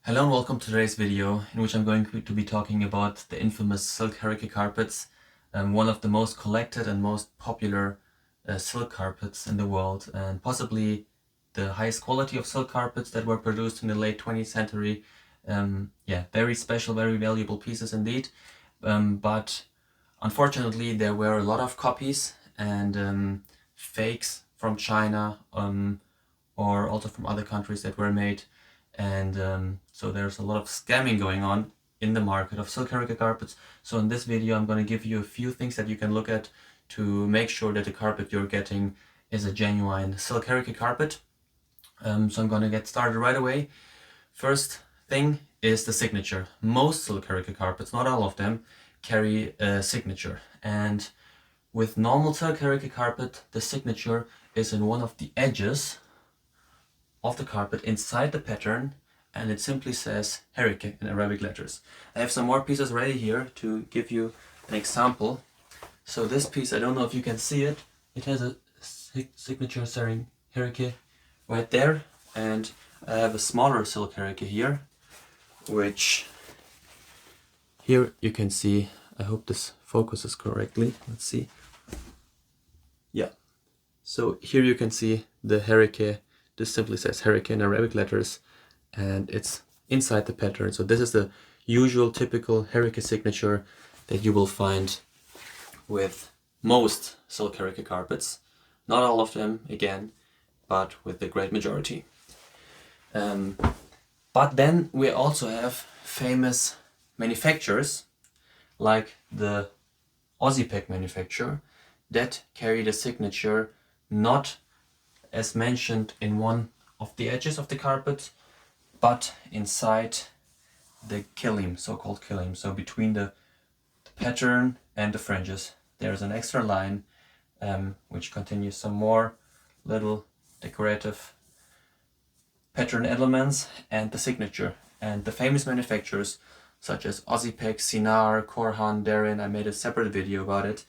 Hello and welcome to today's video, in which I'm going to be talking about the infamous silk Hereke carpets, one of the most collected and most popular silk carpets in the world, and possibly the highest quality of silk carpets that were produced in the late 20th century. Yeah, very special, very valuable pieces indeed, but unfortunately there were a lot of copies and fakes from China or also from other countries that were made. And so there's a lot of scamming going on in the market of silk Hereke carpets. So in this video I'm going to give you a few things that you can look at to make sure that the carpet you're getting is a genuine silk Hereke carpet. So I'm going to get started right away. First thing is the signature. Most silk Hereke carpets, not all of them, carry a signature, and with normal silk Hereke carpet the signature is in one of the edges of the carpet inside the pattern, and it simply says Hereke in Arabic letters. I have some more pieces ready here to give you an example. So this piece, I don't know if you can see it, it has a signature saying Hereke right there, and I have a smaller silk Hereke here, which here you can see. I hope this focuses correctly. Let's see. Yeah. So here you can see the Hereke. This simply says Hereke in Arabic letters, and it's inside the pattern. So this is the usual typical Hereke signature that you will find with most silk Hereke carpets. Not all of them, again, but with the great majority. But then we also have famous manufacturers like the Aussie manufacturer that carry the signature not as mentioned in one of the edges of the carpet, but inside the kilim, so-called kilim. So between the pattern and the fringes, there's an extra line which continues some more little decorative pattern elements and the signature. And the famous manufacturers such as Aussie, Sinar, Korhan, Darin, I made a separate video about it.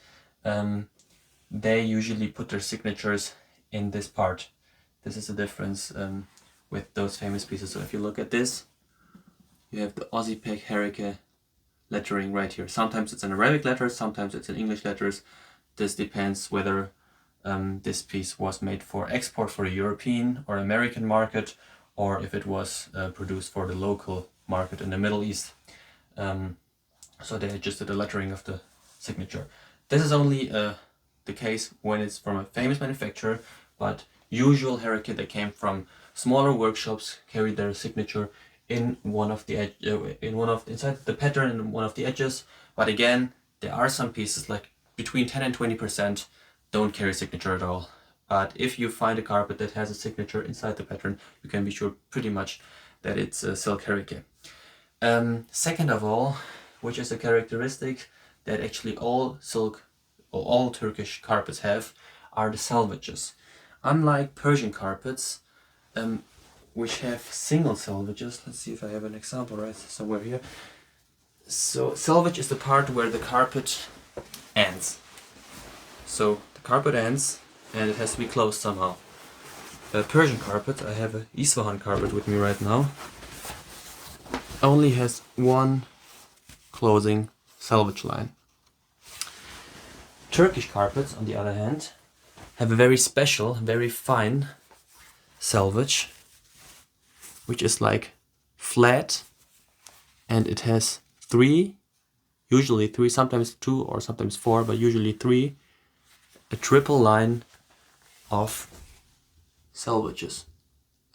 They usually put their signatures in this part. This is the difference with those famous pieces. So if you look at this, you have the Aussie Hereke lettering right here. Sometimes it's in Arabic letters, sometimes it's in English letters. This depends whether this piece was made for export for the European or American market, or if it was produced for the local market in the Middle East. So they adjusted the lettering of the signature. This is only the case when it's from a famous manufacturer, but usual Hereke that came from smaller workshops carried their signature in one of the inside the pattern in one of the edges. But again, there are some pieces like between 10 and 20% don't carry signature at all. But if you find a carpet that has a signature inside the pattern, you can be sure pretty much that it's a silk Hereke. Second of all, which is a characteristic that actually all silk or all Turkish carpets have, are the salvages. Unlike Persian carpets, which have single salvages, let's see if I have an example right somewhere here. So salvage is the part where the carpet ends. So the carpet ends and it has to be closed somehow. Persian carpet, I have an Isfahan carpet with me right now, only has one closing salvage line. Turkish carpets, on the other hand, have a very special, very fine salvage, which is like flat, and it has usually three, sometimes two or sometimes four, but usually three, a triple line of salvages.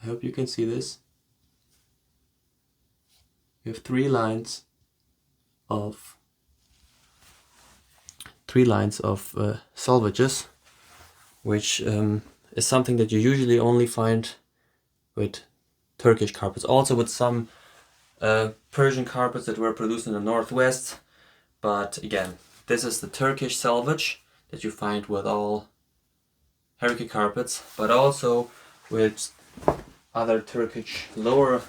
I hope you can see this. You have three lines of salvages, which is something that you usually only find with Turkish carpets. Also with some Persian carpets that were produced in the northwest. But again, this is the Turkish salvage that you find with all Hereke carpets, but also with other Turkish lower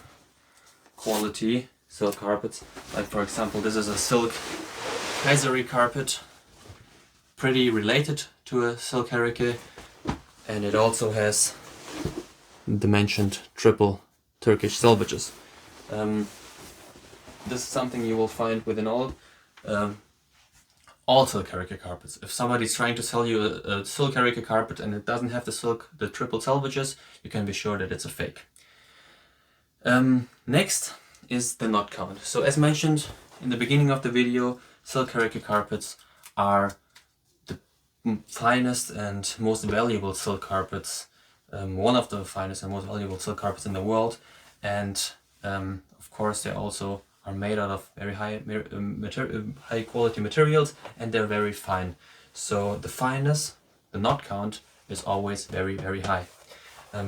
quality silk carpets. Like for example, this is a silk Kayseri carpet, pretty related to a silk Hereke, and it also has the mentioned triple Turkish salvages. This is something you will find within all silk Hereke carpets. If somebody's trying to sell you a silk Hereke carpet and it doesn't have the triple salvages, you can be sure that it's a fake. Next is the knot count. So as mentioned in the beginning of the video, silk Hereke carpets are the finest and most valuable silk carpets, one of the finest and most valuable silk carpets in the world, and of course they also are made out of very high quality materials, and they're very fine. So the fineness, the knot count, is always very, very high.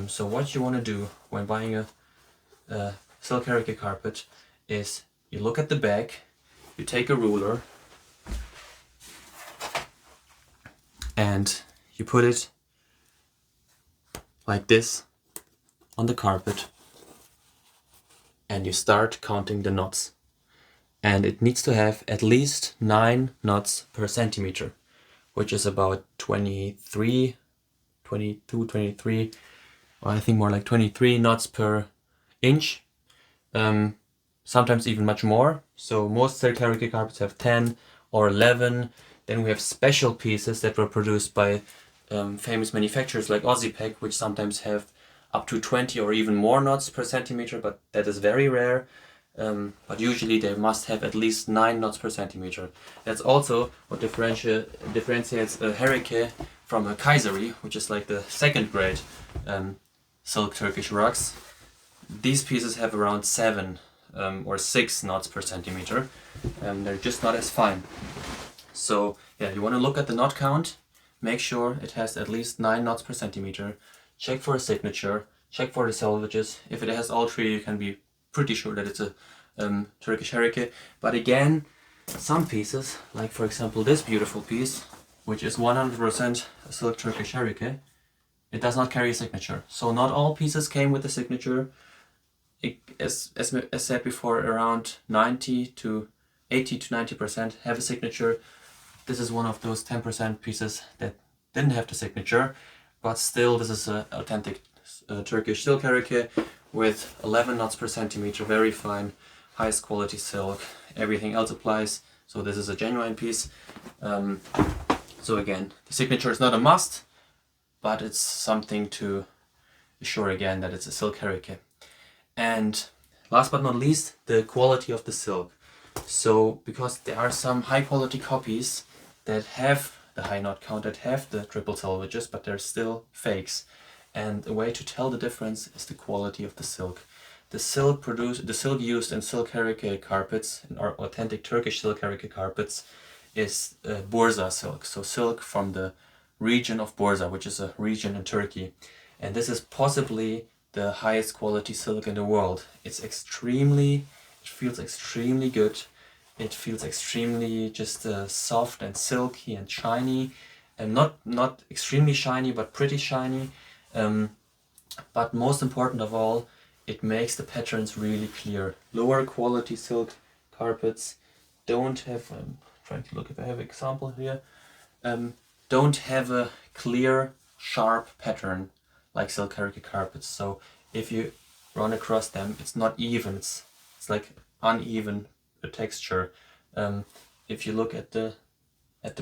So what you want to do when buying a silk Hereke carpet is you look at the back, you take a ruler and you put it like this on the carpet, and you start counting the knots. And it needs to have at least 9 knots per centimeter, which is about 22, 23, or I think more like 23 knots per inch. Sometimes even much more. So most silk Hereke carpets have 10 or 11. Then we have special pieces that were produced by famous manufacturers like Ozipec, which sometimes have up to 20 or even more knots per centimeter, but that is very rare. But usually they must have at least 9 knots per centimeter. That's also what differentiates a Hereke from a Kayseri, which is like the second grade silk Turkish rugs. These pieces have around 7 or 6 knots per centimeter. They're just not as fine. So yeah, you want to look at the knot count, make sure it has at least 9 knots per centimeter, check for a signature, check for the salvages. If it has all 3, you can be pretty sure that it's a Turkish Hereke. But again, some pieces, like for example this beautiful piece, which is 100% silk Turkish Hereke, it does not carry a signature. So not all pieces came with a signature. As said before, around 80 to 90% have a signature. This is one of those 10% pieces that didn't have the signature, but still this is an authentic Turkish silk Hereke with 11 knots per centimeter, very fine, highest quality silk, everything else applies, so this is a genuine piece. So again, the signature is not a must, but it's something to assure again that it's a silk Hereke. And last but not least, the quality of the silk. So because there are some high quality copies that have the high knot count, that have the triple salvages, but they're still fakes. And a way to tell the difference is the quality of the silk. The silk used in silk Hereke carpets, in our authentic Turkish silk Hereke carpets, is Bursa silk. So silk from the region of Bursa, which is a region in Turkey. And this is possibly the highest quality silk in the world. It feels extremely good. It feels extremely just soft and silky and shiny, and not extremely shiny, but pretty shiny. But most important of all, it makes the patterns really clear. Lower quality silk carpets don't have, I'm trying to look if I have an example here, don't have a clear, sharp pattern like silk Hereke carpets. So if you run across them, it's not even, it's like uneven texture. If you look at the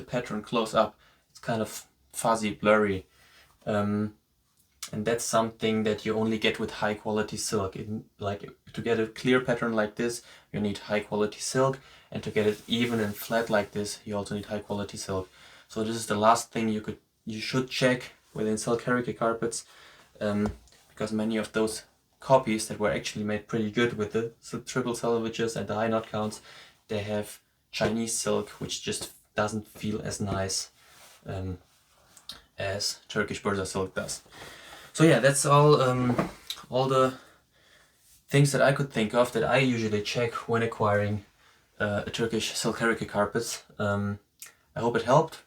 pattern close up, it's kind of fuzzy, blurry. And that's something that you only get with high quality silk. Like to get a clear pattern like this, you need high quality silk, and to get it even and flat like this, you also need high quality silk. So this is the last thing you should check within silk Hereke carpets, because many of those copies that were actually made pretty good with the triple salvages and the high knot counts, they have Chinese silk, which just doesn't feel as nice as Turkish Bursa silk does. So yeah, that's all the things that I could think of that I usually check when acquiring a Turkish silk Hereke carpets. I hope it helped.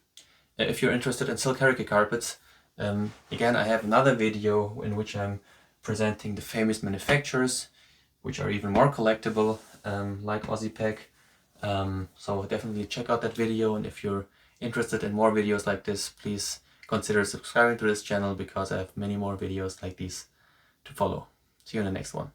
If you're interested in silk Hereke carpets, again, I have another video in which I'm presenting the famous manufacturers, which are even more collectible, like Ozipec. So definitely check out that video, and if you're interested in more videos like this, please consider subscribing to this channel, because I have many more videos like these to follow. See you in the next one.